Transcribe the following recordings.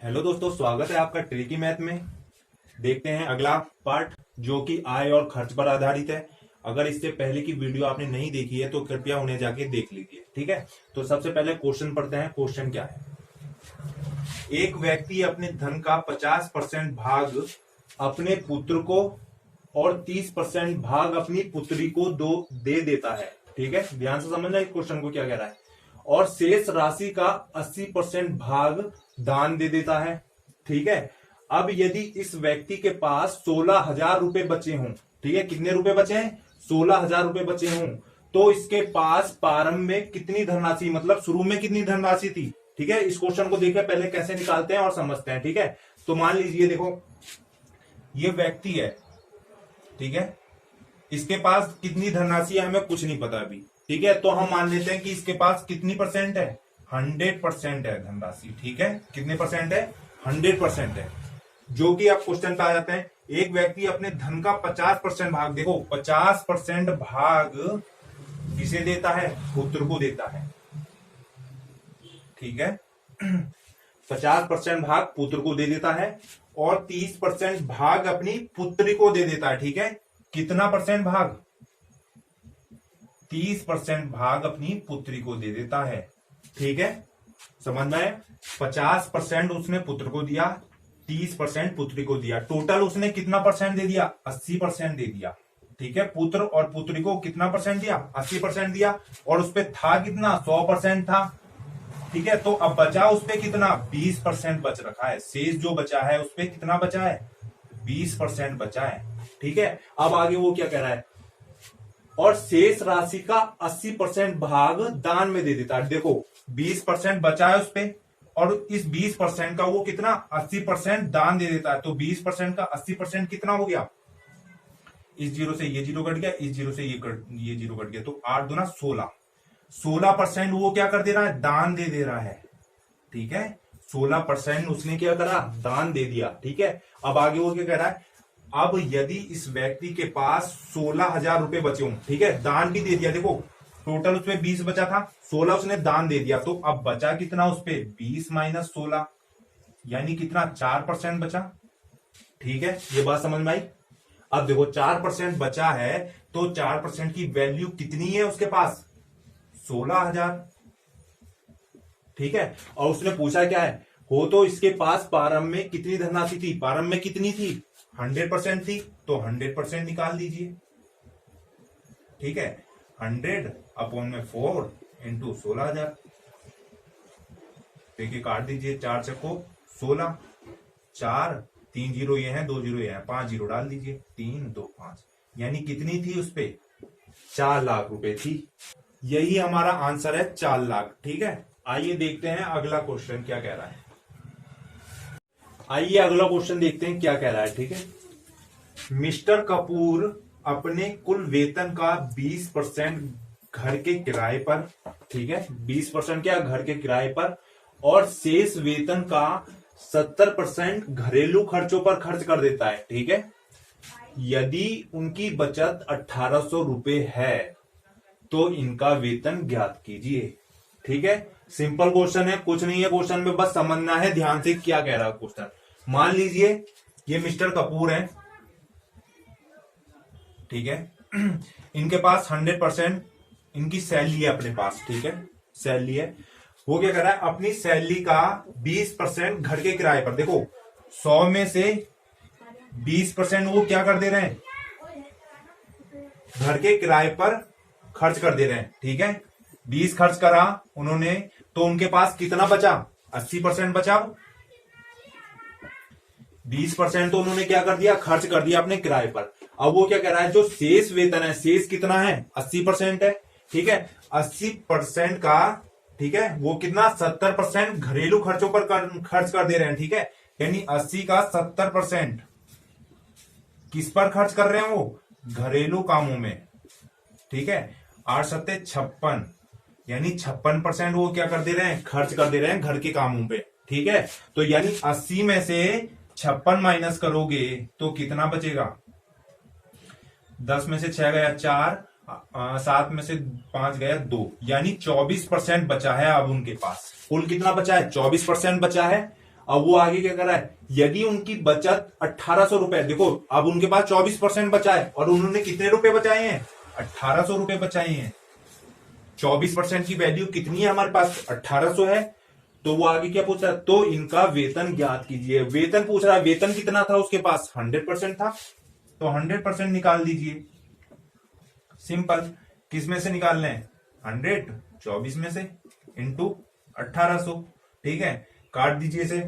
Hello दोस्तों, स्वागत है आपका ट्रिकी मैथ में। देखते हैं अगला पार्ट जो कि आय और खर्च पर आधारित है। अगर इससे पहले की वीडियो आपने नहीं देखी है तो कृपया उन्हें जाके देख लीजिए, ठीक है। तो सबसे पहले क्वेश्चन पढ़ते हैं। क्वेश्चन क्या है? एक व्यक्ति अपने धन का 50% भाग अपने पुत्र को और 30% भाग अपनी पुत्री को दे देता है, ठीक है। ध्यान से समझना इस क्वेश्चन को क्या कह रहा है। और शेष राशि का 80% भाग दान दे देता है, ठीक है। अब यदि इस व्यक्ति के पास 16,000 रुपए बचे हों, ठीक है, कितने रुपए बचे हैं? 16,000 रुपए बचे हों, तो इसके पास प्रारंभ में कितनी धनराशि, मतलब शुरू में कितनी धनराशि थी, ठीक है। इस क्वेश्चन को देखिए पहले कैसे निकालते हैं और समझते हैं, ठीक है। तो मान लीजिए, देखो ये व्यक्ति है, ठीक है, इसके पास कितनी धनराशि है हमें कुछ नहीं पता अभी, ठीक है। तो हम मान लेते हैं कि इसके पास कितनी परसेंट है? 100% है धनराशि, ठीक है। कितने परसेंट है? 100% है। जो कि आप क्वेश्चन पे आ जाते हैं। एक व्यक्ति अपने धन का 50% भाग, देखो 50% भाग किसे देता है? पुत्र को देता है, ठीक है। 50% भाग पुत्र को दे देता है और 30% भाग अपनी पुत्री को दे देता है, ठीक है। कितना परसेंट भाग? 30% भाग अपनी पुत्री को दे देता है, ठीक है। समझ में? 50% उसने पुत्र को दिया, 30% पुत्री को दिया। टोटल उसने कितना परसेंट दे दिया? 80% दे दिया, ठीक है। पुत्र और पुत्री को कितना परसेंट दिया? 80% दिया। और उसपे था कितना? 100% था, ठीक है। तो अब बचा उसपे कितना? 20% बच रखा है। शेष जो बचा है उसपे कितना बचा है? 20% बचा है, ठीक है। अब आगे वो क्या कह रहा है? और शेष राशि का 80% भाग दान में दे देता है। देखो 20% बचा है उसपे और इस 20% का वो कितना? 80% दान दे देता है। तो 20% का 80% कितना हो गया? इस जीरो से ये जीरो कट गया, इस जीरो से ये जीरो कट गया, तो 8 दूना 16। 16% वो क्या कर दे रहा है? दान दे दे रहा है, ठीक है। 16% उसने क्या करा? दान दे दिया, ठीक है। अब आगे वो क्या कह रहा है? अब यदि इस व्यक्ति के पास 16,000 रुपए बचे हों, ठीक है, दान भी दे दिया, देखो टोटल उसपे 20 बचा था, 16 उसने दान दे दिया, तो अब बचा कितना उसपे? 20 माइनस 16, यानी कितना? 4% बचा, ठीक है। ये बात समझ में आई? अब देखो 4% बचा है तो 4% की वैल्यू कितनी है उसके पास? 16,000, ठीक है। और उसने पूछा क्या है? हो तो इसके पास प्रारंभ में कितनी धनराशि थी? प्रारंभ में कितनी थी? 100% थी, तो 100% निकाल दीजिए, ठीक है। 100/4 इंटू 16,000, देखिए काट दीजिए, 4 चक्को 16, 4 3 जीरो ये हैं, 2 जीरो ये हैं, 5 जीरो डाल दीजिए, 3 2 5, यानी कितनी थी उस पे? 4 लाख रुपए थी। यही हमारा आंसर है, 4 लाख, ठीक है। आइए देखते हैं अगला क्वेश्चन क्या कह रहा है। आइए अगला क्वेश्चन देखते हैं क्या कह रहा है, ठीक है। मिस्टर कपूर अपने कुल वेतन का 20% घर के किराए पर, ठीक है, 20% क्या? घर के किराए पर, और शेष वेतन का 70% घरेलू खर्चों पर खर्च कर देता है, ठीक है। यदि उनकी बचत 1,800 रुपए है तो इनका वेतन ज्ञात कीजिए, ठीक है। सिंपल क्वेश्चन है, कुछ नहीं है क्वेश्चन में, बस समझना है ध्यान से क्या कह रहा है क्वेश्चन। मान लीजिए ये मिस्टर कपूर है, ठीक है। इनके पास 100% इनकी सैलरी है अपने पास, ठीक है, सैलरी है। वो क्या कर रहा है? अपनी सैलरी का 20% घर के किराए पर, देखो 100 में से 20% वो क्या कर दे रहे हैं? घर के किराए पर खर्च कर दे रहे हैं, ठीक है। 20 खर्च करा उन्होंने, तो उनके पास कितना बचा? 80% बचा। 20% तो उन्होंने क्या कर दिया? खर्च कर दिया अपने किराए पर। अब वो क्या कह रहा है? जो शेष वेतन है, शेष कितना है? 80% है, ठीक है। 80% का, ठीक है, वो कितना? 70% घरेलू खर्चों पर खर्च कर दे रहे हैं, ठीक है। यानी 80 का 70% किस पर खर्च कर रहे हैं? वो घरेलू कामों में, ठीक है। 8 सत्ते 56, यानी 56% वो क्या कर दे रहे हैं? खर्च कर दे रहे हैं घर के कामों पे, ठीक है। तो यानी 80 में से 56 माइनस करोगे तो कितना बचेगा? 10 में से 6 गया 4, 7 में से 5 गया 2, यानी 24% बचा है अब उनके पास। कुल कितना बचा है? 24% बचा है। अब वो आगे क्या कर रहा है, यदि उनकी बचत 1800 रुपए, देखो अब उनके पास 24% बचा है और उन्होंने कितने रुपए बचाए हैं, 1800 रुपए बचाए हैं। 24% की वैल्यू कितनी है हमारे पास, 1800 है। तो वो आगे क्या पूछ रहा है, तो इनका वेतन ज्ञात कीजिए। वेतन पूछ रहा है, वेतन कितना था उसके पास, 100% था, तो 100% निकाल दीजिए। सिंपल, किस में से निकालना है, 100 24 में से इंटू 1800। ठीक है, काट दीजिए इसे,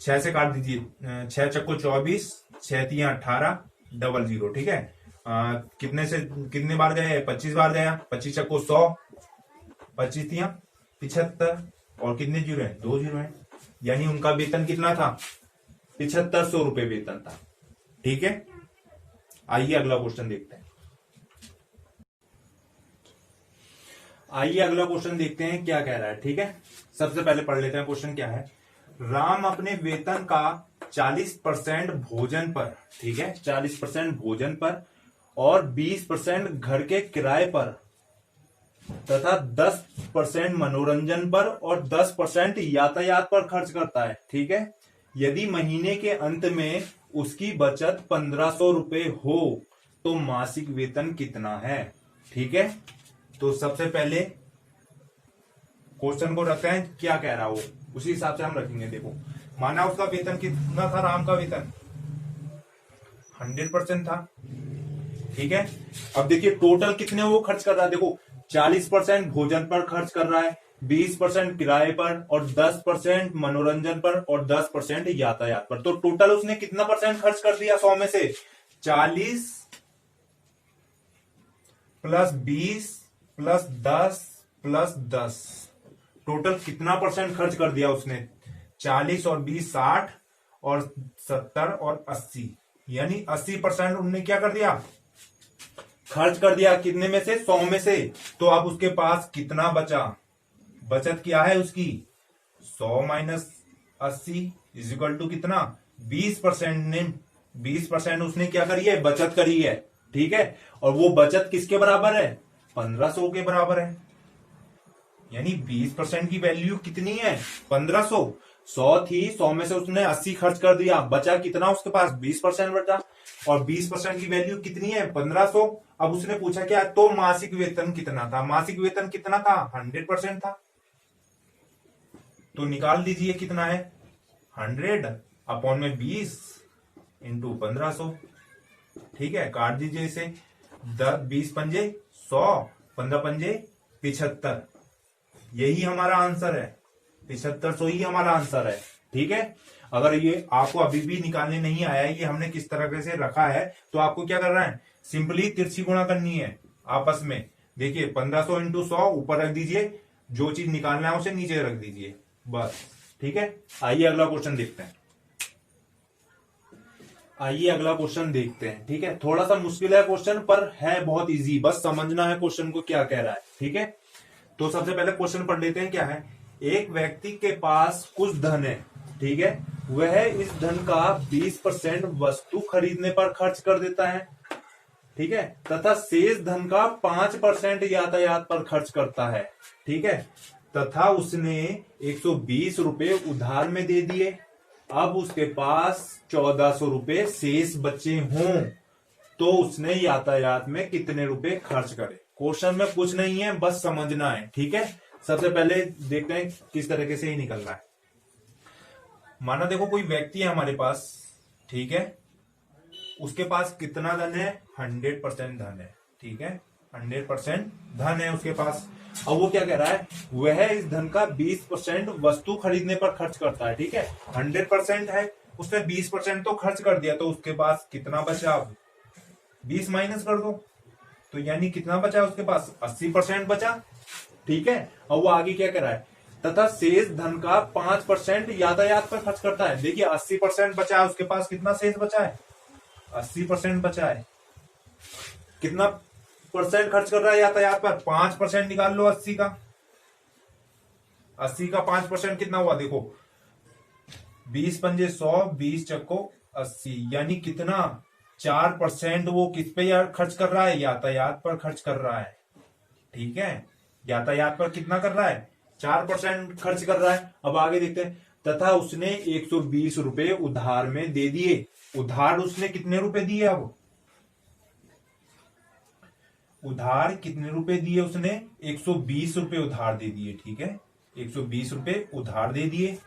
6 से काट दीजिए, 6 चक्को 24, 6 तिया 18, डबल 0। ठीक है, कितने से कितने बार गए, 25 बार गया, 25 चक्को 100, 25 तिया 75, और कितने जीरो है, 2 जीरो है। यानी उनका वेतन कितना था, 7500 रुपए वेतन था। ठीक है, आइए अगला क्वेश्चन देखते हैं। आइए अगला क्वेश्चन देखते हैं क्या कह रहा है। ठीक है, सबसे पहले पढ़ लेते हैं क्वेश्चन क्या है। राम अपने वेतन का 40% भोजन पर, ठीक है, 40% भोजन पर और 20% घर के किराए पर तथा 10% मनोरंजन पर और 10% यातायात पर खर्च करता है। ठीक है, यदि महीने के अंत में उसकी बचत 1500 रुपए हो तो मासिक वेतन कितना है। ठीक है, तो सबसे पहले क्वेश्चन को रखते हैं, क्या कह रहा हो उसी हिसाब से हम रखेंगे। देखो, माना उसका वेतन कितना था, राम का वेतन 100% था। ठीक है, अब देखिए टोटल कितने वो खर्च कर रहा है। देखो 40% भोजन पर खर्च कर रहा है, 20% किराए पर और 10% मनोरंजन पर और 10% यातायात पर। तो टोटल उसने कितना परसेंट खर्च कर दिया 100 में से, 40 प्लस 20 प्लस 10 प्लस 10, टोटल कितना परसेंट खर्च कर दिया उसने, 40 और 20 60 और 70 और 80, यानी 80% उन्होंने क्या कर दिया, खर्च कर दिया। कितने में से, 100 में से। तो अब उसके पास कितना बचा, बचत क्या है उसकी, 100 माइनस 80 इज इक्वल टू कितना, 20% ने 20% उसने क्या करी है, बचत करी है। ठीक है, और वो बचत किसके बराबर है, 1500 के बराबर है। यानी 20% की वैल्यू कितनी है, 1500। 100 थी, 100 में से उसने 80 खर्च कर दिया, बचा कितना उसके पास, 20% बचा, और 20% की वैल्यू कितनी है, 1500। अब उसने पूछा क्या, तो मासिक वेतन कितना था, मासिक वेतन कितना था, 100% था। तो निकाल दीजिए कितना है, 100 अपॉन में 20 इंटू 1500। ठीक है, काट दीजिए इसे, 20 पंजे 100, 15 पंजे 75, यही हमारा आंसर है, 7500 ही हमारा आंसर है। ठीक है, अगर ये आपको अभी भी निकालने नहीं आया है, ये हमने किस तरह से रखा है, तो आपको क्या करना है, सिंपली तिरछी गुणा करनी है आपस में। देखिए 1500 इंटू 100 ऊपर रख दीजिए, जो चीज निकालना है उसे नीचे रख दीजिए, बस। ठीक है, आइए अगला क्वेश्चन देखते हैं। आइए अगला क्वेश्चन देखते हैं। ठीक है, थोड़ा सा मुश्किल है क्वेश्चन, पर है बहुत इजी, बस समझना है क्वेश्चन को क्या कह रहा है। ठीक है, तो सबसे पहले क्वेश्चन पढ़ लेते हैं। क्या है, एक व्यक्ति के पास कुछ धन है, ठीक है, वह इस धन का 20% वस्तु खरीदने पर खर्च कर देता है, ठीक है, तथा शेष धन का 5% यातायात पर खर्च करता है। ठीक है, तथा उसने 120 रुपए उधार में दे दिए। अब उसके पास 1400 रुपए शेष बचे हों तो उसने यातायात में कितने रुपए खर्च करे। क्वेश्चन में कुछ नहीं है, बस समझना है। ठीक है, सबसे पहले देखते हैं किस तरीके से ही निकलना है। माना देखो कोई व्यक्ति है हमारे पास, ठीक है, उसके पास कितना धन है, 100% धन है। ठीक है, 100% धन है उसके पास। अब वो क्या कह रहा है, वह इस धन का 20% वस्तु खरीदने पर खर्च करता है। ठीक है, 100% है, उसने 20% तो खर्च कर दिया, तो उसके पास कितना बचा, 20 माइनस कर दो, तो यानी कितना बचा उसके पास, 80% बचा। ठीक है, अब वो आगे क्या कर रहा है, तथा शेष धन का 5% यातायात पर खर्च करता है। देखिए 80% बचा है उसके पास, कितना शेष बचा है, 80% बचा है। कितना परसेंट खर्च कर रहा है यातायात पर, 5% निकाल लो 80 का। 80 का 5% कितना हुआ, देखो 20 पंजे 100, 20 चक्को 80, यानी कितना, 4% वो किस पे यार खर्च कर रहा है, यातायात पर खर्च कर रहा है। ठीक है, यातायात पर कितना कर रहा है, 4% खर्च कर रहा है। अब आगे देखते हैं, तथा उसने 120 रुपए उधार में दे दिए। उधार उसने कितने रुपए दिए? अब उधार कितने रुपए दिए उसने? 120 रुपए उधार दे दिए। ठीक है, 120 रुपए उधार दे दिए।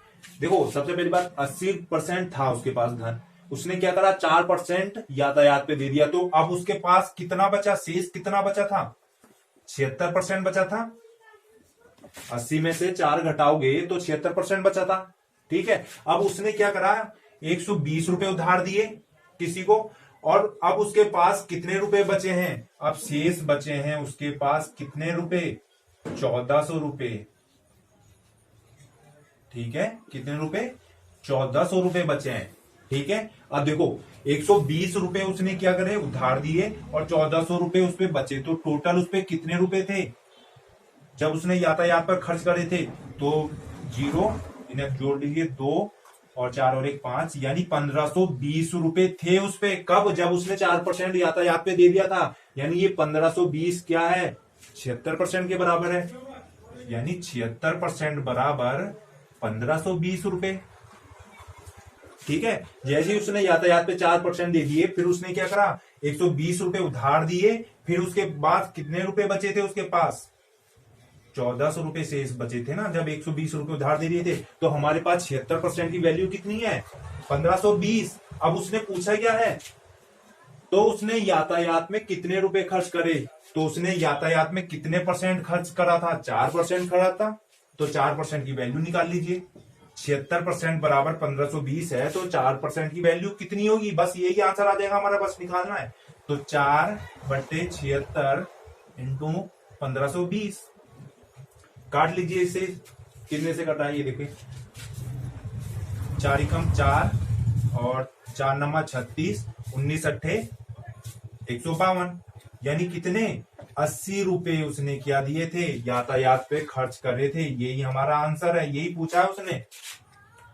देखो सबसे पहली बात, 80% था उसके पास धन, उसने क्या करा, 4% यातायात पे दे दिया। तो अब उसके पास कितना बचा, शेष कितना बचा था? 76% बचा था। 80 में से 4 घटाओगे तो 76% बचा था। ठीक है, अब उसने क्या करा, 120 रुपए उधार दिए किसी को, और अब उसके पास कितने रुपए बचे हैं? अब शेष बचे हैं उसके पास कितने रुपए? 1400 रुपए। ठीक है, कितने रुपए? 1400 रुपए बचे हैं। ठीक है, अब देखो 120 रुपए उसने क्या करे, उधार दिए, और 1400 रुपए उस पे बचे, तो टोटल उस पे कितने रुपए थे जब उसने यातायात पर खर्च करे थे? तो 0, इन्हें जोड़ लीजिए, 2 और 4 और 1 5, यानी 1520 रुपए थे उस पे। कब? जब उसने 4% यातायात पे दे दिया था। यानी ये 1520 क्या है, 76% के बराबर है। यानी 76% बराबर 1520 रुपए। ठीक है, जैसे ही उसने यातायात पे 4% दे दिए, फिर उसने क्या करा, 120 रुपए उधार दिए, फिर उसके बाद कितने रुपए बचे थे उसके पास? 1400 रुपए शेष बचे थे ना, जब 120 रुपए उधार दे दिए थे। तो हमारे पास 76% की वैल्यू कितनी है? 1520। अब उसने पूछा क्या है, तो उसने यातायात में कितने रुपए खर्च करे? तो उसने यातायात में कितने % खर्च करा था? 4% करा था। तो 4% की वैल्यू निकाल लीजिए। 76% बराबर 1520 है, तो 4% की वैल्यू कितनी होगी? बस यही आंसर आ जाएगा हमारा, बस निकालना है। तो 4/76 इंटू 1520 काट लीजिए इसे। कितने से कटा है ये देखिए, 4 एकम 4 और 4 नमा 36, 19 अट्ठे 152, यानी कितने? 80 रुपए उसने क्या दिए थे, यातायात पे खर्च करे थे। यही हमारा आंसर है, यही पूछा है उसने।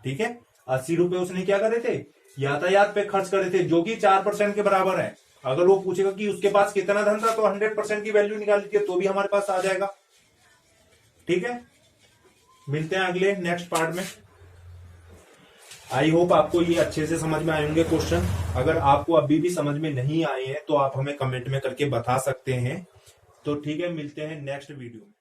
ठीक है, 80 रुपए उसने क्या करे थे, यातायात पे खर्च करे थे, जो कि 4% के बराबर है। अगर वो पूछेगा कि उसके पास कितना धन था, तो 100% की वैल्यू निकाल लीजिए, तो भी हमारे पास आ जाएगा। ठीक है, मिलते हैं अगले नेक्स्ट पार्ट में। आई होप आपको ये अच्छे से समझ में आए होंगे क्वेश्चन। अगर आपको अभी भी समझ में नहीं आए हैं तो आप हमें कमेंट में करके बता सकते हैं। तो ठीक है, मिलते हैं नेक्स्ट वीडियो में।